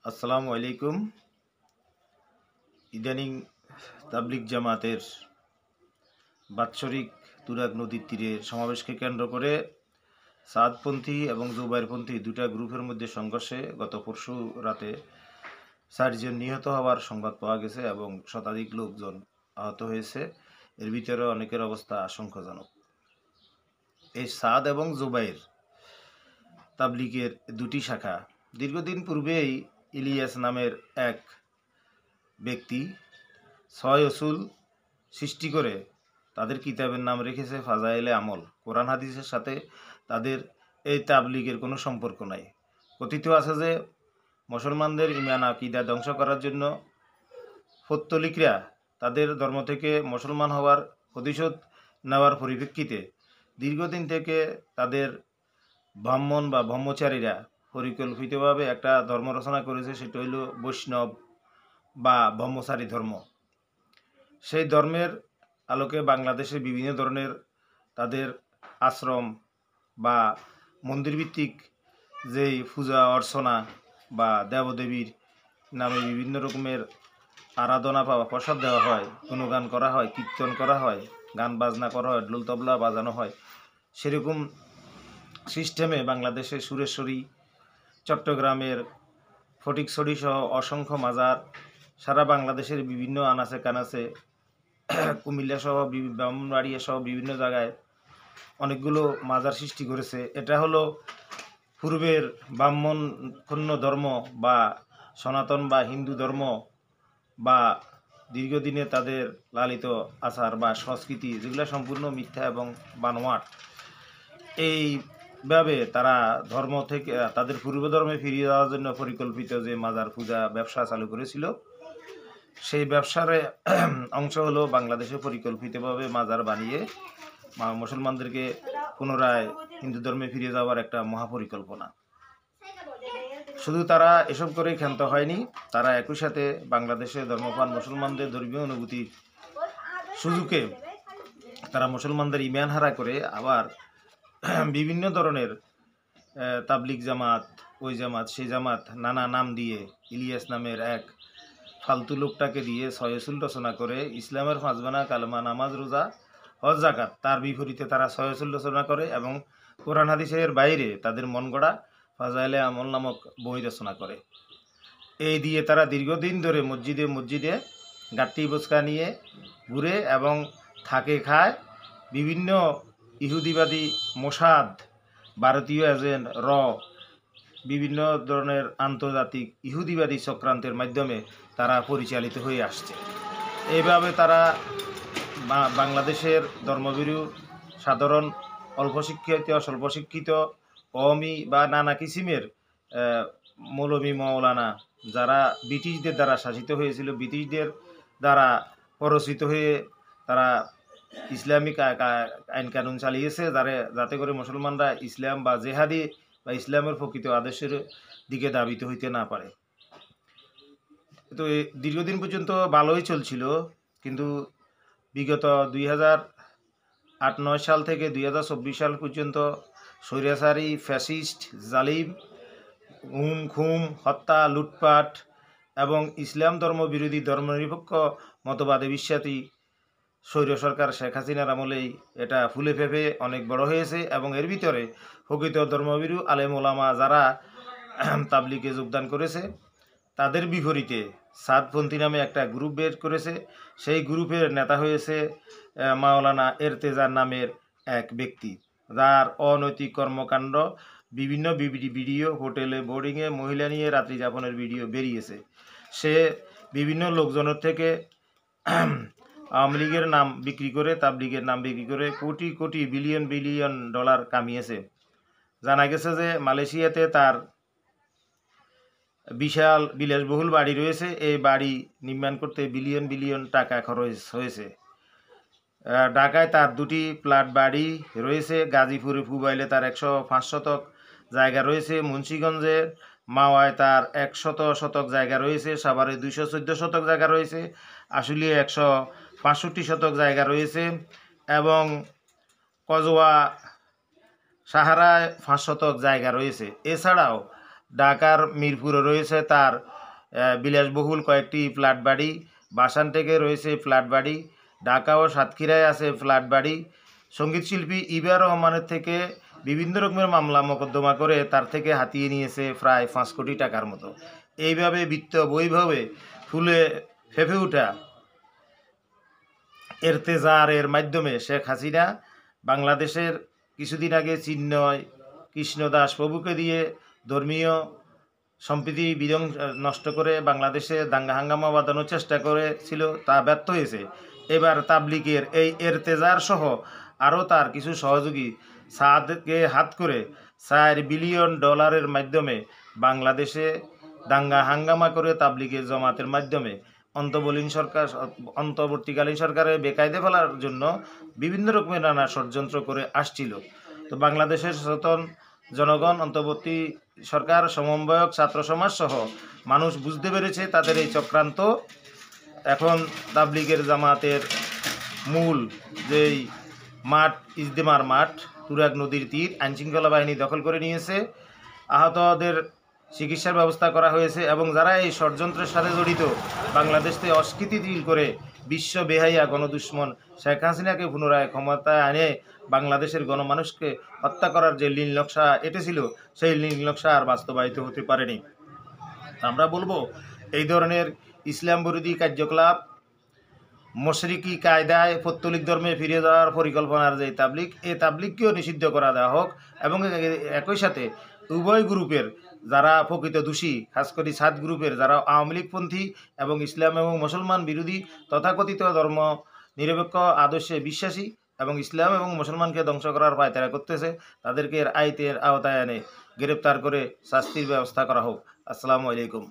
আসসালামু আলাইকুম। ইদানিং তাবলিগ জামাতের বাৎসরিক তুরাগ নদীর তীরে সমাবেশকে কেন্দ্র করে সাদপন্থী এবং জুবাইরপন্থী দুটা গ্রুপের মধ্যে সংঘর্ষে গত পরশু রাতে 4 জন নিহত হওয়ার সংবাদ পাওয়া গেছে এবং শতাধিক লোকজন আহত হয়েছে। এর ভিতরে অনেকের অবস্থা আশঙ্কাজনক। এই সাদ এবং জুবাইর তাবলিগের দুটি শাখা। দীর্ঘদিন পূর্বেই ইলিয়াস নামের এক ব্যক্তি 6 উসুল সৃষ্টি করে তাদের কিতাবের নাম রেখেছে ফাজাইলে আমল। কোরআন হাদিসের সাথে তাদের এই তাবলিগের কোনো সম্পর্ক নাই। কথিত আছে যে মুসলমানদের ইমান আকিদা ধ্বংস করার জন্য পত্তলিকরা তাদের ধর্ম থেকে মুসলমান হওয়ার প্রতিশোধ নেওয়ার পরিপ্রেক্ষিতে দীর্ঘদিন থেকে তাদের ব্রাহ্মণ বা ব্রহ্মচারীরা পরিকল্পিতভাবে একটা ধর্ম রচনা করেছে, সেটা হইল বৈষ্ণব বা ব্রহ্মচারী ধর্ম। সেই ধর্মের আলোকে বাংলাদেশে বিভিন্ন ধরনের তাদের আশ্রম বা মন্দিরভিত্তিক যেই পূজা অর্চনা বা দেবদেবীর নামে বিভিন্ন রকমের আরাধনা বা প্রসাদ দেওয়া হয়, গুণগান করা হয়, কীর্তন করা হয়, গান বাজনা করা হয়, ঢোল তবলা বাজানো হয়। সেরকম সিস্টেমে বাংলাদেশে সুরেশ্বরী, চট্টগ্রামের ফটিকছড়ি সহ অসংখ্য মাজার, সারা বাংলাদেশের বিভিন্ন আনাচে কানাচে, কুমিল্লা সহ ব্রাহ্মণবাড়িয়া সহ বিভিন্ন জায়গায় অনেকগুলো মাজার সৃষ্টি করেছে। এটা হলো পূর্বের ব্রাহ্মণপূর্ণ ধর্ম বা সনাতন বা হিন্দু ধর্ম বা দীর্ঘদিনে তাদের লালিত আচার বা সংস্কৃতি, যেগুলো সম্পূর্ণ মিথ্যা এবং বানোয়াট। এইভাবে তারা ধর্ম থেকে তাদের পূর্ব ধর্মে ফিরিয়ে যাওয়ার জন্য পরিকল্পিত যে মাজার পূজা ব্যবসা চালু করেছিল, সেই ব্যবসার অংশ হলো বাংলাদেশে পরিকল্পিতভাবে মাজার বানিয়ে মুসলমানদেরকে পুনরায় হিন্দু ধর্মে ফিরে যাওয়ার একটা মহাপরিকল্পনা। শুধু তারা এসব করেই ক্ষান্ত হয়নি, তারা একই সাথে বাংলাদেশে ধর্মপ্রাণ মুসলমানদের ধর্মীয় অনুভূতি সুযোগে তারা মুসলমানদের ইমান হারা করে আবার বিভিন্ন ধরনের তাবলিগ জামাত, ওই জামাত, সেই জামাত নানা নাম দিয়ে ইলিয়াস নামের এক ফালতু লোকটাকে দিয়ে 6 উসুল রচনা করে ইসলামের পাঁচবানা কালেমা, নামাজ, রোজা, হজ, যাকাত তার বিপরীতে তারা 6 উসুল রচনা করে এবং কোরআন হাদিসের বাইরে তাদের মন গড়া ফাজাইলে আমল নামক বই রচনা করে। এই দিয়ে তারা দীর্ঘদিন ধরে মসজিদে মসজিদে গাট্টি বচকা নিয়ে ঘুরে এবং থাকে খায়। বিভিন্ন ইহুদিবাদী মোসাদ, ভারতীয় এজেন্ট, বিভিন্ন ধরনের আন্তর্জাতিক ইহুদিবাদী চক্রান্তের মাধ্যমে তারা পরিচালিত হয়ে আসছে। এইভাবে তারা বাংলাদেশের ধর্মভীরু সাধারণ অল্প শিক্ষিত, স্বল্প শিক্ষিত, কওমি বা নানা কিসিমের মৌলভী মৌলানা যারা ব্রিটিশদের দ্বারা শাসিত হয়েছিল, ব্রিটিশদের দ্বারা প্ররোচিত হয়ে তারা ইসলামিক আইন কানুন চালিয়েছে, যাতে করে মুসলমানরা ইসলাম বা জেহাদি বা ইসলামের প্রকৃত আদেশের দিকে ধাবিত হইতে না পারে। তো দীর্ঘদিন পর্যন্ত ভালোই চলছিল, কিন্তু বিগত 2008-9 সাল থেকে 2024 সাল পর্যন্ত স্বৈরাচারী, ফ্যাসিস্ট, জালিম, খুন, হত্যা, লুটপাট এবং ইসলাম ধর্ম বিরোধী ধর্মনিরপেক্ষ মতবাদে বিশ্বাসী স্বৈর সরকার শেখ হাসিনার আমলেই এটা ফুলে ফেঁপে অনেক বড় হয়েছে এবং এর ভিতরে প্রকৃত ধর্মভীরু আলেম ওলামা যারা তাবলিগে যোগদান করেছে তাদের বিপরীতে সাদপন্থী নামে একটা গ্রুপ বের করেছে। সেই গ্রুপের নেতা হয়েছে মাওলানা এরতেজার নামের এক ব্যক্তি, যার অনৈতিক কর্মকাণ্ড, বিভিন্ন ভিডিও, হোটেলে বোর্ডিংয়ে মহিলা নিয়ে রাত্রি যাপনের ভিডিও বেরিয়েছে। সে বিভিন্ন লোকজনের থেকে আওয়ামী লীগের নাম বিক্রি করে, তাবলিগের নাম বিক্রি করে crore crore billion billion dollar কামিয়েছে। জানা গেছে যে মালয়েশিয়াতে তার বিশাল বিলাসবহুল বাড়ি রয়েছে। এই বাড়ি নির্মাণ করতে বিলিয়ন বিলিয়ন টাকা খরচ হয়েছে। ঢাকায় তার 2টি ফ্ল্যাট বাড়ি রয়েছে, গাজীপুরে পুবাইলে তার 105 শতক জায়গা রয়েছে, মুন্সিগঞ্জের মাওয়ায় তার 100 শতক জায়গা রয়েছে, সাভারে 214 শতক জায়গা রয়েছে, আশুলিয়ায় 165 শতক জায়গা রয়েছে এবং কজোয়া সাহারায় 5 শতক জায়গা রয়েছে। এছাড়াও ঢাকার মিরপুরে রয়েছে তার বিলাসবহুল কয়েকটি ফ্ল্যাট বাড়ি, বাসান থেকে রয়েছে ফ্ল্যাট বাড়ি, ঢাকা ও সাতক্ষীরায় আছে ফ্ল্যাট বাড়ি। সঙ্গীতশিল্পী ইবিআর রহমানের থেকে বিভিন্ন রকমের মামলা মোকদ্দমা করে তার থেকে হাতিয়ে নিয়েছে প্রায় 5 কোটি টাকার মতো। এইভাবে বিত্ত বৈভবে ফুলে ফেঁপে ওঠা এরতেজারের মাধ্যমে শেখ হাসিনা বাংলাদেশের কিছুদিন আগে চিন্ময় কৃষ্ণদাস প্রভুকে দিয়ে ধর্মীয় সম্প্রীতি বিধ্বংস নষ্ট করে বাংলাদেশে দাঙ্গা হাঙ্গামা বাঁধানোর চেষ্টা করেছিল, তা ব্যর্থ হয়েছে। এবার তাবলিগের এই এরতেজার সহ আরও তার কিছু সহযোগী সাদকে হাত করে $4 বিলিয়ন মাধ্যমে বাংলাদেশে দাঙ্গা হাঙ্গামা করে তাবলিগের জমাতের মাধ্যমে অন্তর্বর্তীকালীন সরকারের বেকায়দে ফেলার জন্য বিভিন্ন রকমের নানা ষড়যন্ত্র করে আসছিল। তো বাংলাদেশের সচেতন জনগণ, অন্তর্বর্তী সরকার, সমন্বয়ক, ছাত্র সমাজ সহ মানুষ বুঝতে পেরেছে তাদের এই চক্রান্ত। এখন তাবলিগের জামাতের মূল যেই মাঠ, ইজতেমার মাঠ, তুরাগ নদীর তীর আইনশৃঙ্খলা বাহিনী দখল করে নিয়েছে। আহতদের চিকিৎসার ব্যবস্থা করা হয়েছে এবং যারা এই ষড়যন্ত্রের সাথে জড়িত, বাংলাদেশকে অস্বীকৃতি করে বিশ্ব বেহাইয়া গণদুশ্মন শেখ হাসিনাকে পুনরায় ক্ষমতায় আনে বাংলাদেশের গণমানুষকে হত্যা করার যে নীল নকশা এঁটেছিল, সেই নীল নকশা আর বাস্তবায়িত হতে পারেনি। আমরা বলবো এই ধরনের ইসলাম বিরোধী কার্যকলাপ, মশরিকি কায়দায় পৌত্তলিক ধর্মে ফিরে যাওয়ার পরিকল্পনার যে তাবলিগ, এই তাবলিগকেও নিষিদ্ধ করা দেওয়া হোক এবং একই সাথে উভয় গ্রুপের যারা প্রকৃত দোষী, খাস করে সাত গ্রুপের যারা আওয়ামী লীগপন্থী এবং ইসলাম এবং মুসলমান বিরোধী তথাকথিত ধর্ম নিরপেক্ষ আদর্শে বিশ্বাসী এবং ইসলাম এবং মুসলমানকে ধ্বংস করার পায়তারা করতেছে, তাদেরকে আইনের আওতায় এনে গ্রেপ্তার করে শাস্তির ব্যবস্থা করা হোক। আসসালামু আলাইকুম।